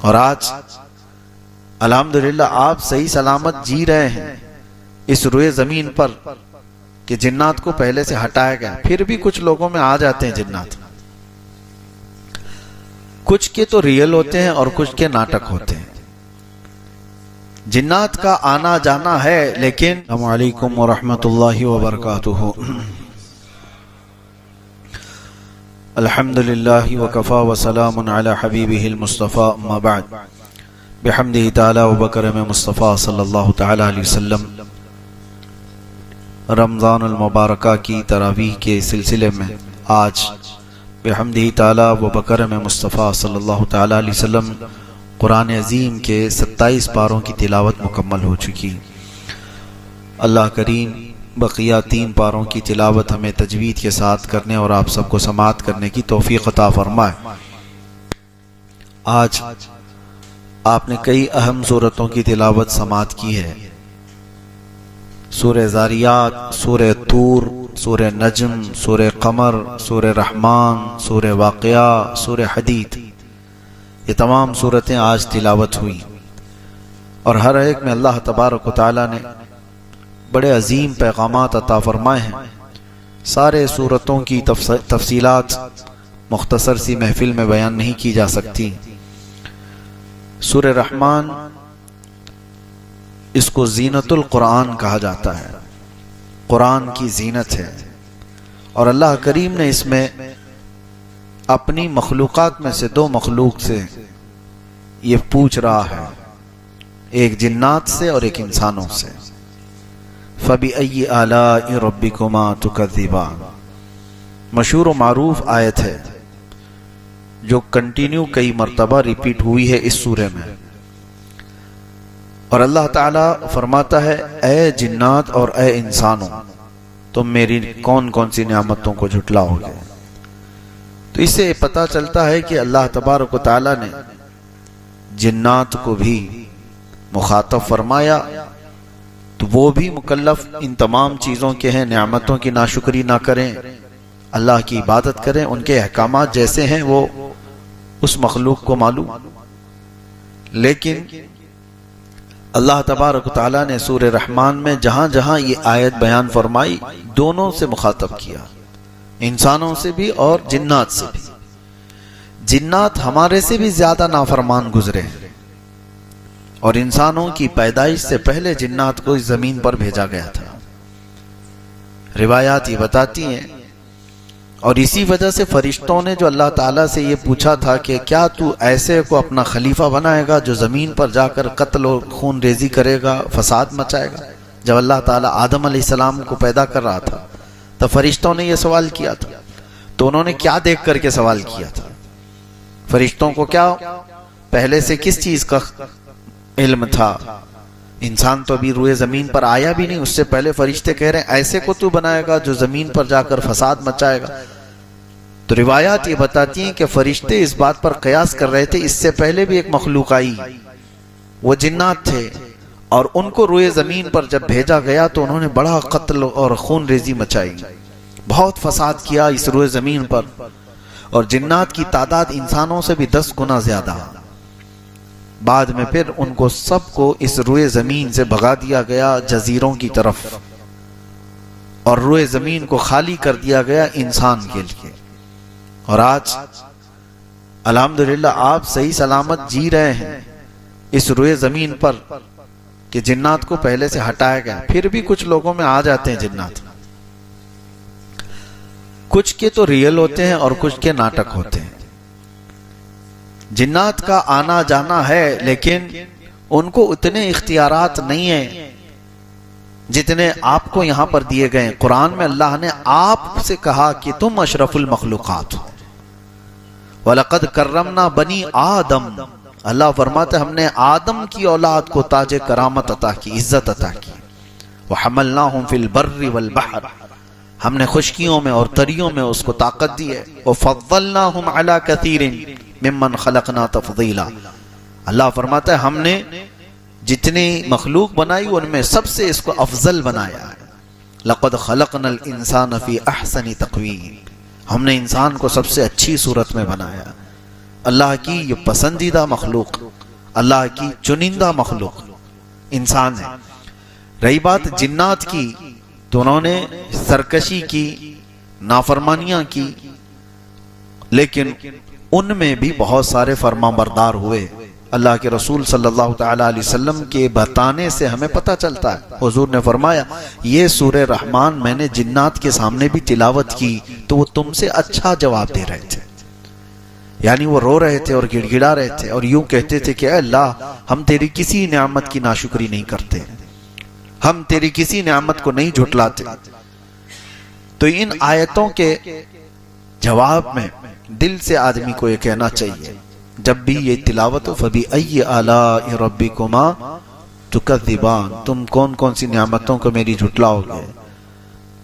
اور آج الحمدللہ آپ صحیح سلامت جی رہے ہیں اس روئے زمین پر کہ جنات کو پہلے سے ہٹایا گیا. پھر بھی کچھ لوگوں میں آ جاتے ہیں جنات، کچھ کے تو ریئل ہوتے ہیں اور کچھ کے ناٹک ہوتے ہیں. جنات کا آنا جانا ہے، لیکن السلام علیکم ورحمۃ اللہ وبرکاتہ. الحمدللہ وکفا وسلام علی حبیبہ المصطفى، اما بعد. بحمدہ تعالی وبکرم مصطفیٰ صلی اللہ تعالی علیہ وسلم. رمضان المبارکہ کی تراویح کے سلسلے میں آج بحمدہ تعالی وبکرم مصطفیٰ صلی اللہ تعالی علیہ وسلم قرآن عظیم کے 27 پاروں کی تلاوت مکمل ہو چکی. اللہ کریم بقیہ 3 پاروں کی تلاوت ہمیں تجوید کے ساتھ کرنے اور آپ سب کو سماعت کرنے کی توفیق عطا فرمائے. آج آپ نے کئی اہم سورتوں کی تلاوت سماعت کی ہے. سورہ زاریات، سورہ طور، سورہ نجم، سورہ قمر، سورہ رحمان، سورہ واقعہ، سورہ حدید، یہ تمام سورتیں آج تلاوت ہوئی. اور ہر ایک میں اللہ تبارک و تعالی نے بڑے عظیم پیغامات عطا فرمائے ہیں. سارے سورتوں کی تفصیلات مختصر سی محفل میں بیان نہیں کی جا سکتی. سورہ رحمان اس کو زینت القرآن کہا جاتا ہے، قرآن کی زینت ہے. اور اللہ کریم نے اس میں اپنی مخلوقات میں سے 2 مخلوق سے یہ پوچھ رہا ہے، ایک جنات سے اور ایک انسانوں سے. فَبِأَيِّ آلَاءِ رَبِّكُمَا تُكَذِّبَانِ، مشہور و معروف آیت ہے جو کنٹینیو کئی مرتبہ ریپیٹ ہوئی ہے اس سورے میں. اور اللہ تعالیٰ فرماتا ہے، اے جنات اور اے انسانوں، تم میری کون کون سی نعمتوں کو جھٹلاؤ گے. تو اس سے پتہ چلتا ہے کہ اللہ تبارک و تعالیٰ نے جنات کو بھی مخاطب فرمایا تو وہ بھی مکلف ان تمام چیزوں کے ہیں. نعمتوں کی ناشکری نہ کریں، اللہ کی عبادت کریں. ان کے احکامات جیسے ہیں وہ اس مخلوق کو معلوم. لیکن اللہ تبارک و تعالیٰ نے سورہ رحمان میں جہاں جہاں یہ آیت بیان فرمائی، دونوں سے مخاطب کیا، انسانوں سے بھی اور جنات سے بھی. جنات ہمارے سے بھی زیادہ نافرمان گزرے اور انسانوں کی پیدائش سے پہلے جنات کو اس زمین پر بھیجا گیا تھا. روایات یہ بتاتی ہیں. اور اسی وجہ سے فرشتوں نے جو اللہ تعالیٰ سے یہ پوچھا تھا کہ کیا تو ایسے کو اپنا خلیفہ بنائے گا جو زمین پر جا کر قتل و خون ریزی کرے گا، فساد مچائے گا. جب اللہ تعالیٰ آدم علیہ السلام کو پیدا کر رہا تھا تو فرشتوں نے یہ سوال کیا تھا. تو انہوں نے کیا دیکھ کر کے سوال کیا تھا؟ فرشتوں کو کیا پہلے سے کس چیز کا علم تھا؟ انسان تو ابھی روئے زمین پر آیا بھی نہیں، اس سے پہلے فرشتے کہہ رہے ہیں ایسے کو تو بنائے گا جو زمین پر جا کر فساد مچائے گا. تو روایات یہ بتاتی ہیں کہ فرشتے اس بات پر قیاس کر رہے تھے اس سے پہلے بھی ایک مخلوق آئی، وہ جنات تھے، اور ان کو روئے زمین پر جب بھیجا گیا تو انہوں نے بڑا قتل اور خون ریزی مچائی، بہت فساد کیا اس روئے زمین پر. اور جنات کی تعداد انسانوں سے بھی 10 گنا زیادہ. بعد میں پھر ان کو سب کو اس روئے زمین سے بھگا دیا گیا جزیروں کی طرف، اور روئے زمین کو خالی کر دیا گیا انسان کے لیے. اور آج الحمدللہ آپ صحیح سلامت جی رہے ہیں اس روئے زمین پر کہ جنات کو پہلے سے ہٹایا گیا. پھر بھی کچھ لوگوں میں آ جاتے ہیں جنات، کچھ کے تو ریئل ہوتے ہیں اور کچھ کے ناٹک ہوتے ہیں. جنات کا آنا جانا ہے، لیکن ان کو اتنے اختیارات نہیں ہیں جتنے آپ کو یہاں پر دیے گئے. قرآن میں اللہ نے آپ سے کہا کہ تم اشرف المخلوقات ہو. وَلَقَدْ كَرَّمْنَا بَنِي آدم، اللہ فرماتے ہم نے آدم کی اولاد کو تاج کرامت عطا کی، عزت عطا کی. وَحَمَلْنَاهُمْ فِي الْبَرِّ وَالْبَحْرِ، ہم نے خشکیوں میں اور تریوں میں اس کو طاقت دی ہے. وَفَضَّلْنَاهُمْ عَلَى كَثِيرٍ ممن خلقنا تفضیلا، اللہ فرماتا ہے ہم نے جتنی مخلوق بنائی ان میں سب سے اس کو افضل بنایا ہے. لقد خلقنا الانسان فی احسن تقویم، ہم نے انسان کو سب سے اچھی صورت میں بنایا. اللہ کی یہ پسندیدہ مخلوق اللہ کی چنندہ مخلوق انسان ہے۔ رہی بات جنات کی تو انہوں نے سرکشی کی، نافرمانیاں کی، لیکن ان میں بھی بہت سارے فرما بردار ہوئے۔ اللہ کے رسول صلی اللہ تعالی علیہ وسلم کے بتانے سے ہمیں پتہ چلتا ہے، حضور نے فرمایا یہ سورہ رحمان میں نے جنات کے سامنے بھی تلاوت کی تو وہ تم سے اچھا جواب دے رہے تھے، یعنی وہ رو رہے تھے اور گڑ گڑا رہے تھے اور یوں کہتے تھے کہ اے اللہ ہم تیری کسی نعمت کی ناشکری نہیں کرتے، ہم تیری کسی نعمت کو نہیں جھٹلاتے۔ تو ان آیتوں کے جواب میں دل سے آدمی کو یہ کہنا چاہیے جب بھی یہ تلاوت ہو فَبِأَيِّ آلَاءِ رَبِّكُمَا تُكَذِّبَانِ، تم کون کون سی نعمتوں کو میری جھٹلاؤ گے،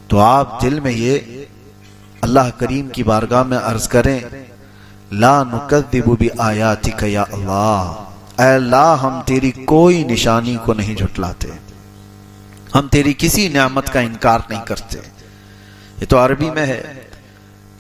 تو آپ دل میں یہ اللہ کریم کی بارگاہ میں عرض کریں لا نُكَذِّبُ بِآيَاتِكَ یا اللہ، اے اللہ ہم تیری کوئی نشانی کو نہیں جھٹلاتے، ہم تیری کسی نعمت کا انکار نہیں کرتے۔ یہ تو عربی میں ہے،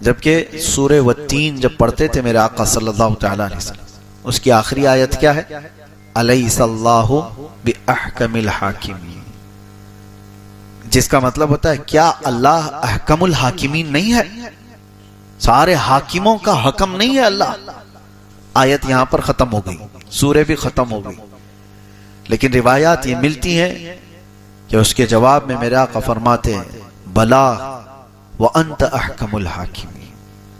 جبکہ سورہ والتین جب پڑھتے تھے میرے آقا صلی اللہ تعالی علیہ وسلم، اس کی آخری آیت کیا ہے؟ الیس اللہ باحکم الحاکمین، جس کا مطلب ہوتا ہے کیا اللہ احکم الحاکمین نہیں ہے، سارے حاکموں کا حکم نہیں ہے اللہ؟ آیت یہاں پر ختم ہو گئی، سورہ بھی ختم ہو گئی، لیکن روایات یہ ملتی ہیں کہ اس کے جواب میں میرے آقا فرماتے ہیں بلا وَأَنْتَ أَحْكَمُ الْحَاكِمِينَ،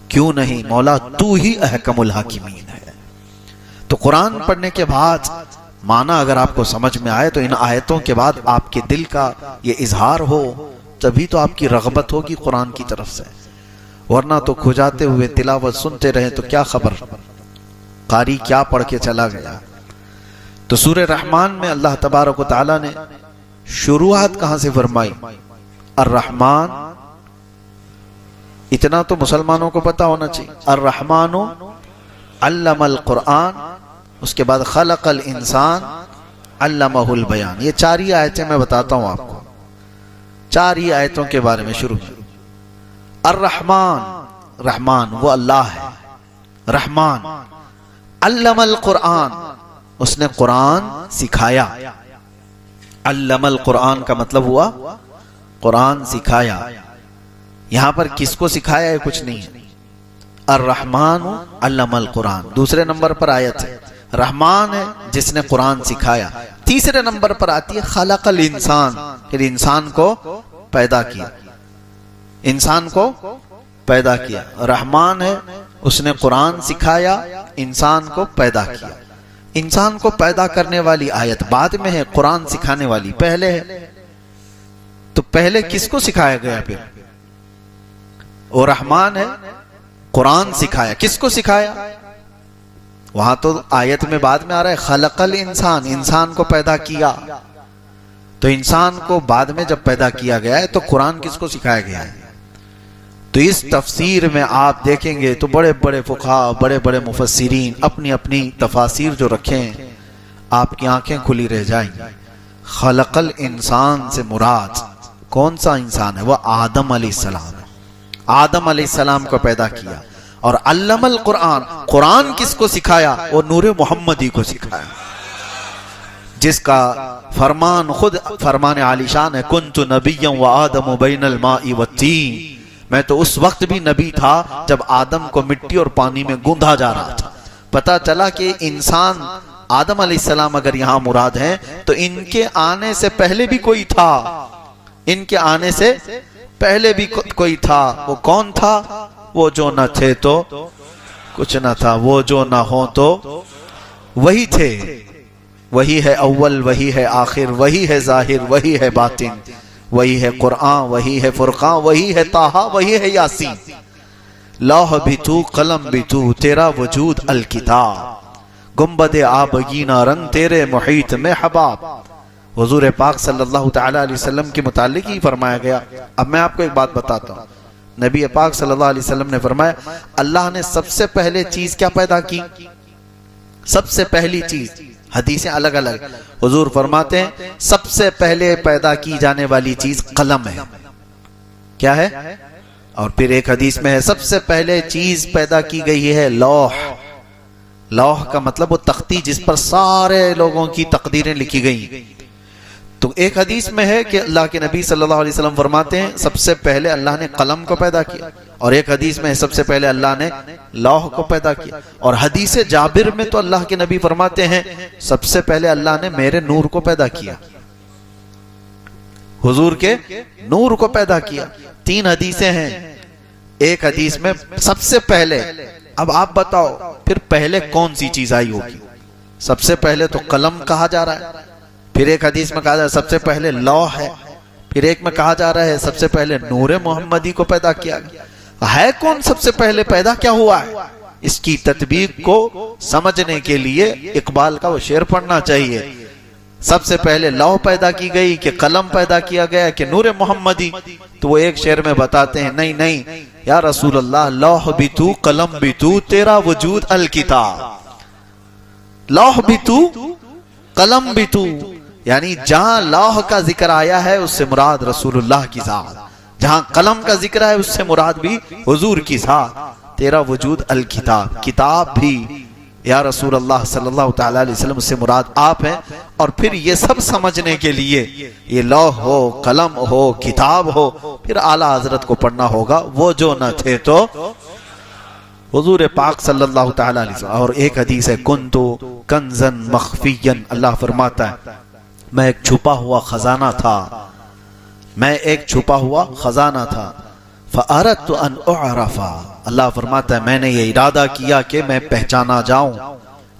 کیوں نہیں مولا تو ہی احکم الحاکمین ہے۔ تو قرآن پڑھنے کے بعد معنی اگر آپ کو سمجھ میں آئے تو ان آیتوں کے بعد آپ کے دل کا یہ اظہار ہو تبھی تو آپ کی رغبت ہوگی قرآن کی طرف سے، ورنہ تو کھجاتے ہوئے تلاوت سنتے رہے تو کیا خبر قاری کیا پڑھ کے چلا گیا۔ تو سورہ رحمان میں اللہ تبارک و تعالی نے شروعات کہاں سے فرمائی؟ الرحمن، اتنا تو مسلمانوں کو پتا ہونا چاہیے، الرحمن علم القرآن، اس کے بعد خلق الانسان علمہ البیان۔ یہ چار ہی آیتیں میں بتاتا ہوں آپ کو، چار ہی آیتوں کے بارے میں شروع میں۔ الرحمن، رحمان وہ اللہ ہے، رحمان علم القرآن، اس نے قرآن سکھایا۔ علم القرآن کا مطلب ہوا قرآن سکھایا۔ یہاں پر کس کو سکھایا ہے کچھ نہیں ہے، الرحمن علم القرآن دوسرے نمبر پر آیت ہے، رحمان ہے جس نے قرآن سکھایا۔ تیسرے نمبر پر آتی ہے خلق الانسان، پھر انسان کو پیدا کیا، انسان کو پیدا کیا۔ رحمان ہے اس نے قرآن سکھایا، انسان کو پیدا کیا۔ انسان کو پیدا کرنے والی آیت بعد میں ہے، قرآن سکھانے والی پہلے ہے۔ تو پہلے کس کو سکھایا گیا؟ پھر وہ رحمان ہے، قرآن سکھایا، کس کو سکھایا؟ وہاں تو آیت میں بعد میں آ رہا ہے خلق الانسان، انسان کو پیدا کیا۔ تو انسان کو بعد میں جب پیدا کیا گیا ہے تو قرآن کس کو سکھایا گیا ہے؟ تو اس تفسیر میں آپ دیکھیں گے تو بڑے بڑے فقہاء، بڑے بڑے مفسرین اپنی اپنی تفاسیر جو رکھے ہیں، آپ کی آنکھیں کھلی رہ جائیں گی۔ خلق الانسان سے مراد کون سا انسان ہے؟ وہ آدم علیہ السلام ہے، آدم علیہ السلام کو پیدا کیا۔ اور علم القرآن، قرآن کس کو سکھایا؟ وہ نور محمدی کو سکھایا، جس کا فرمان خود فرمان عالی شان ہے، کنت نبیا وآدم بین الماء والتین، میں تو اس وقت بھی نبی تھا جب آدم کو مٹی اور پانی میں گوندھا جا رہا تھا۔ پتا چلا کہ انسان آدم علیہ السلام اگر یہاں مراد ہیں تو ان کے آنے سے پہلے بھی کوئی تھا، ان کے آنے سے پہلے بھی کوئی تھا۔ وہ کون تھا؟ وہ جو نہ تھے تو کچھ نہ تھا، وہ جو نہ ہو تو وہی تھے۔ وہی ہے اول، وہی ہے آخر، وہی ہے ظاہر، وہی ہے باطن، وہی ہے قرآن، وہی ہے فرقان، وہی ہے طٰہٰ، وہی ہے یاسین۔ لوح بھی تو، قلم بھی تو، تیرا وجود الکتاب، گنبد آبگینہ رنگ تیرے محیط میں حباب۔ حضور پاک صلی اللہ تعالی علیہ وسلم کے متعلق ہی فرمایا گیا۔ اب میں آپ کو ایک بات بتاتا ہوں، نبی پاک صلی اللہ علیہ وسلم نے فرمایا اللہ نے سب سے پہلے چیز کیا پیدا کی؟ سب سے پہلی چیز، حدیثیں الگ الگ، حضور فرماتے ہیں سب سے پہلے پیدا کی جانے والی چیز قلم ہے۔ کیا ہے؟ اور پھر ایک حدیث میں ہے سب سے پہلے چیز پیدا کی گئی ہے لوح، لوح کا مطلب وہ تختی جس پر سارے لوگوں کی تقدیریں لکھی گئیں. تو ایک حدیث میں ہے کہ اللہ کے نبی صلی اللہ علیہ وسلم فرماتے ہیں سب سے پہلے اللہ نے قلم کو پیدا کیا، اور ایک حدیث میں سب سے پہلے اللہ نے لوح کو پیدا کیا، اور حدیث جابر میں تو اللہ کے نبی فرماتے ہیں سب سے پہلے اللہ نے میرے نور کو پیدا کیا، حضور کے نور کو پیدا کیا. 3 حدیثیں ہیں. ایک حدیث میں سب سے پہلے، اب آپ بتاؤ پھر پہلے کون سی چیز آئی ہوگی؟ سب سے پہلے تو قلم کہا جا رہا ہے، پھر ایک حدیث میں کہا جا رہا ہے سب سے پہلے لوح ہے، پھر ایک میں کہا جا رہا ہے سب سے پہلے نور محمدی کو پیدا کیا گیا. ہے کون سب سے پہلے پیدا کیا ہوا ہے؟ اس کی تطبیق کو سمجھنے کے لیے اقبال کا وہ شعر پڑھنا چاہیے. سب سے پہلے لوح پیدا کی گئی کہ قلم پیدا کیا گیا کہ نور محمدی؟ تو وہ ایک شعر میں بتاتے ہیں نہیں نہیں یا رسول اللہ، لوح بھی تو قلم بھی تو، تیرا وجود الکتاب. لوح بھی تو قلم بھی تو، یعنی جہاں لوح کا ذکر آیا ہے اس سے مراد رسول اللہ کی ذات، جہاں قلم کا ذکر ہے اس سے مراد بھی حضور کی ذات. تیرا وجود الکتاب، کتاب بھی یا رسول اللہ صلی اللہ تعالی علیہ وسلم سے مراد آپ ہیں. اور پھر یہ سب سمجھنے کے لیے یہ لوح ہو، قلم ہو، کتاب ہو، پھر اعلیٰ حضرت کو پڑھنا ہوگا وہ جو نہ تھے تو حضور پاک صلی اللہ تعالی علیہ وسلم. اور ایک حدیث ہے کنتو کنزن مخفیًا، اللہ فرماتا ہے میں ایک چھپا ہوا خزانہ تھا، میں ایک چھپا ہوا خزانہ تھا. فَأَرَدْتُ أَنْ أُعْرَفَ، اللہ فرماتا ہے میں نے یہ ارادہ کیا کہ میں پہچانا جاؤں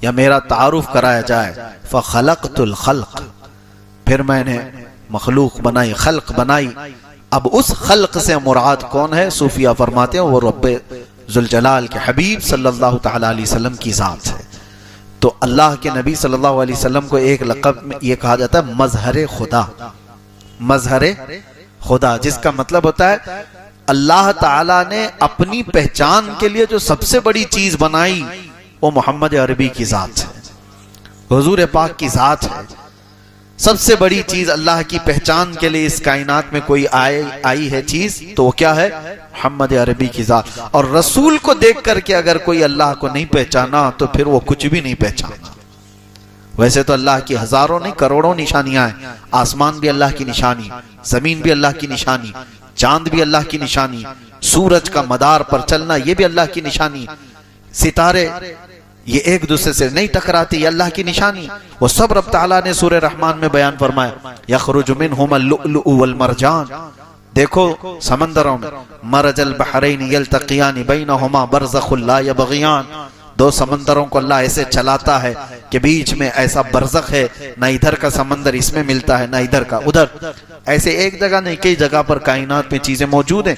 یا میرا تعارف کرایا جائے. فَخَلَقْتُ الْخَلْقِ، پھر میں نے مخلوق بنائی، خلق بنائی. اب اس خلق سے مراد کون ہے؟ صوفیہ فرماتے ہیں وہ رب ذوالجلال کے حبیب صلی اللہ تعالی علیہ وسلم کی ذات ہے. تو اللہ کے نبی صلی اللہ علیہ وسلم کو ایک لقب میں یہ کہا جاتا ہے مظہر خدا، مظہر خدا، جس کا مطلب ہوتا ہے اللہ تعالیٰ نے اپنی پہچان کے لیے جو سب سے بڑی چیز بنائی وہ محمد عربی کی ذات ہے، حضور پاک کی ذات ہے. سب سے بڑی چیز اللہ کی پہچان کے لیے اس کائنات میں کوئی آئی ہے چیز تو وہ کیا ہے؟ محمد عربی کی ذات. اور رسول کو دیکھ کر کے اگر کوئی اللہ کو نہیں پہچانا تو پھر وہ کچھ بھی نہیں پہچانا. ویسے تو اللہ کی ہزاروں نہیں کروڑوں نشانیاں ہیں، آسمان بھی اللہ کی نشانی، زمین بھی اللہ کی نشانی، چاند بھی اللہ کی نشانی، سورج کا مدار پر چلنا یہ بھی اللہ کی نشانی، ستارے یہ ایک دوسرے سے نہیں ٹکراتی یہ اللہ کی نشانی. وہ سب رب تعالیٰ نے سورہ رحمان میں بیان فرمایا یخرج منہما اللؤلؤ والمرجان. دیکھو سمندروں میں مرج البحرین یلتقیان بینہما برزخ لا یبغیان، 2 سمندروں کو اللہ ایسے چلاتا ہے کہ بیچ میں ایسا برزخ ہے، نہ ادھر کا سمندر اس میں ملتا ہے نہ ادھر کا ادھر. ایسے ایک جگہ نہیں کئی جگہ پر کائنات میں چیزیں موجود ہیں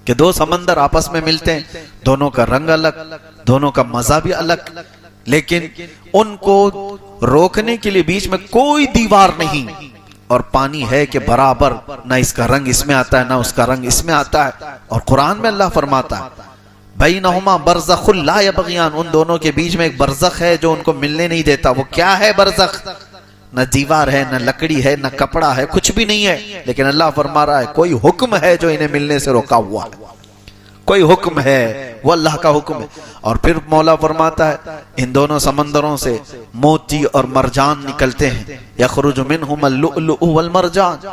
کہ 2 سمندر آپس میں ملتے ہیں، دونوں کا رنگ الگ، دونوں کا مزہ بھی الگ، لیکن ان کو روکنے کے لیے بیچ میں کوئی دیوار نہیں، اور پانی ہے کہ برابر نہ اس کا رنگ اس میں آتا ہے نہ اس کا رنگ اس میں آتا ہے. اور قرآن میں اللہ فرماتا ہے بینہما برزخ لا یبغیان، ان دونوں کے بیچ میں ایک برزخ ہے جو ان کو ملنے نہیں دیتا. وہ کیا ہے برزخ؟ نہ دیوار ہے نہ لکڑی ہے نہ کپڑا ہے، کچھ بھی نہیں ہے، لیکن اللہ فرما رہا ہے کوئی حکم ہے جو انہیں ملنے سے روکا ہوا ہے، کوئی حکم ہے وہ اللہ کا حکم ہے. اور پھر مولا فرماتا ہے ان دونوں سمندروں سے موتی اور مرجان نکلتے ہیں، یخرج منہما اللؤلؤ والمرجان.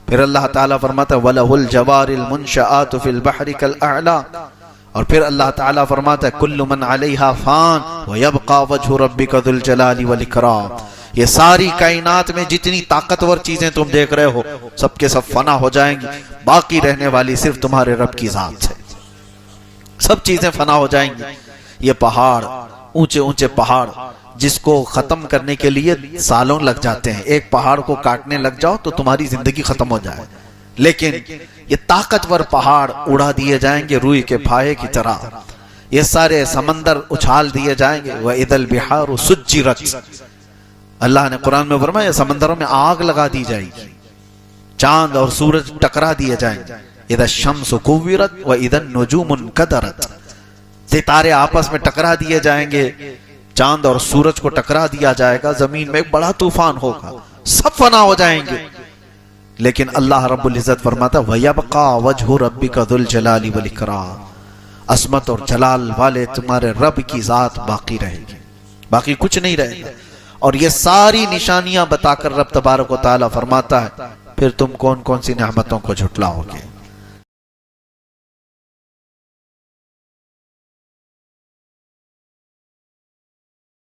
پھر اللہ تعالیٰ فرماتا ہے وَلَهُ الْجَوَارِ الْمُنْشَآتُ فِي الْبَحْرِ كَالْأَعْلَامِ. اور پھر اللہ تعالیٰ فرماتا ہے کل من علیہا فان ویبقى وجہ ربک ذو الجلال والاکرام. یہ ساری کائنات میں جتنی طاقتور چیزیں تم دیکھ رہے ہو سب کے سب فنا ہو جائیں گی، باقی رہنے والی صرف تمہارے رب کی ذات ہے. سب چیزیں فنا ہو جائیں گی. یہ پہاڑ، اونچے اونچے پہاڑ جس کو ختم کرنے کے لیے سالوں لگ جاتے ہیں، ایک پہاڑ کو کاٹنے لگ جاؤ تو تمہاری زندگی ختم ہو جائے، لیکن یہ طاقتور پہاڑ اڑا دیے جائیں گے روئی کے پھائے کی طرح. یہ سارے سمندر اچھال دیے جائیں گے. وَإِذَا الْبِحَارُ سُجِّرَتْ، اللہ نے قرآن میں فرمایا سمندروں میں آگ لگا دی جائے گی، چاند اور سورج ٹکرا دیے جائیں گے. اذا الشمس كورت واذا النجوم انكدرت، ستارے آپس میں ٹکرا دیے جائیں گے، چاند اور سورج کو ٹکرا دیا جائے گا، زمین میں ایک بڑا طوفان ہوگا، سب فنا ہو جائیں گے. لیکن اللہ رب العزت فرماتا وَيَبْقَى وَجْهُ رَبِّكَ ذُو الْجَلَالِ وَالْإِكْرَامِ. عظمت اور جلال والے تمہارے رب کی ذات باقی رہے گی، باقی کچھ نہیں رہے گا۔ اور یہ ساری نشانیاں بتا کر رب تبارک و تعالیٰ فرماتا ہے پھر تم کون کون سی نعمتوں کو جھٹلاؤ گے۔